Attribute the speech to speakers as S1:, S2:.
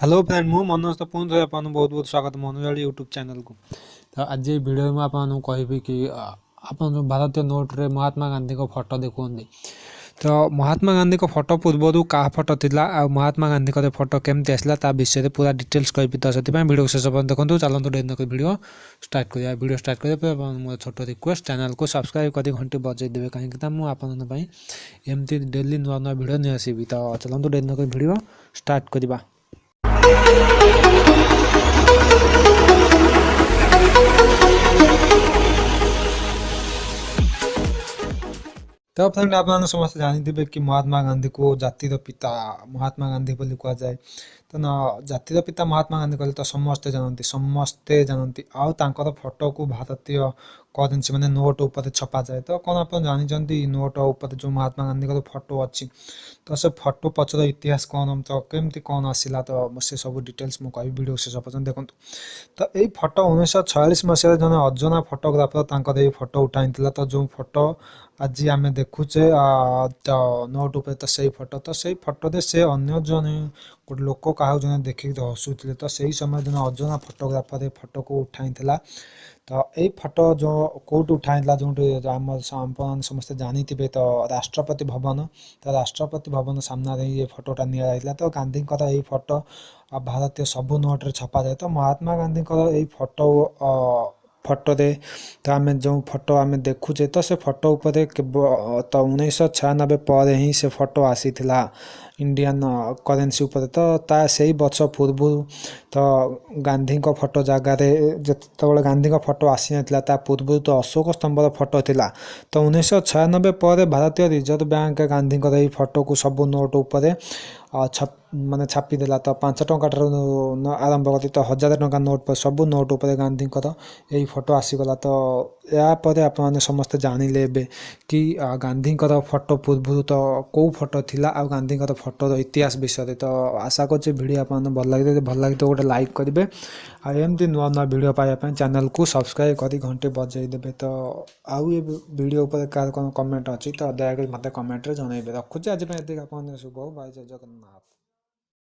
S1: Hello friend मु मनोज तो पुणी थे आपन बहुत बहुत स्वागत मनोज यूट्यूब चैनल को। तो आज ये वीडियो में आपन कहबी कि आपन जो भारतीय नोट रे महात्मा गांधी को फोटो देखुंदी। तो महात्मा गांधी को फोटो पूर्व क्या फोटो थिला आ महात्मा गांधी को फोटो केमती आसला ता विषय पूरा डिटेल्स कहबी। तो से वीडियो शेष पर्यंत देखो। चलते डेन वीडियो स्टार्ट करिया। वीडियो स्टार्ट करिया मोर छोट रिक्वेस्ट चैनल को सब्सक्राइब कर घंटी बजाई देवे कहीं मुझे एमती डेली नुआ नुआ वीडियो नहीं आसबि। तो चलते डेन वीडियो स्टार्ट करवा। तो फ्रेंड आप समस्त जानी कि महात्मा गांधी को जातिर पिता महात्मा गांधी बोली कह जाए। तो ना जातिर पिता महात्मा गांधी कहले तो समस्ते जानती आउ तांकर फोटो को भारतीय करेन्सी माने नोट ऊपर छपा जाए। तो कौन आप जानते नोट ऊपर जो महात्मा गांधी का फोटो अच्छी तो से फोटो पचर इतिहास कौन तो केमती कौन आसला तो से सब डिटेल्स मुझे वीडियो शेष पर्यटन देखो। तो यही फोटो 1946 मसीह जन अजना फोटोग्राफर फोटो उठाई। तो जो फोटो आज आम देखुचे तो नोट उपर तो सही फोटो तो सही फोटो से अन्य जने गोटे लोक क्या जन देखिक हसुले। तो सही समय जन अजना फोटोग्राफर फोटो को उठाई। तो यही फोटो जो कौट उठाई जो आम समस्त जानी थे तो राष्ट्रपति भवन। तो राष्ट्रपति भवन सामने ये फोटोटा नि तो गांधी यही फोटो भारतीय सबू नोट्रे छपा जाए। तो महात्मा गांधी यही फोटो फोटो दे तो आम जो फोटो आम देखुचे तो से फोटो उपर तो 1996 पर ही से फोटो आसी इंडियन करेन्सी उपर। तो ता से वर्ष पूर्व तो गांधी को फोटो जगार जो गांधी को फोटो आसी ना पूर्व तो अशोक स्तंभर फोटो थिला। तो 1996 पर भारतीय रिजर्व बैंक गांधी को यही फोटो को सब नोट उपर माने छापीदेला। तो 5 टଙ୍କା आरंभ करती तो 1000 टଙ୍କା नोट पर सब नोट उपर गांधी यही फोटो आसीगला। तो यापर आप समस्ते जानिले कि गांधी फोटो पूर्व तो कौ फोटो थिला आ गांधी फोटो इतिहास विषय। तो आशा कर वीडियो आप भल लगे तो गोटे लाइक करेंगे आमती नुआ नुआ वीडियो पाइबा चैनल को सब्सक्राइब कर घंटे बजाई देवे। तो आउ ये वीडियो पर कार कौन कमेंट अच्छी तो दयाकोरी मत कमेंट रे जनइबे। रखुचे आज शुभ बाय जय जगन्नाथ।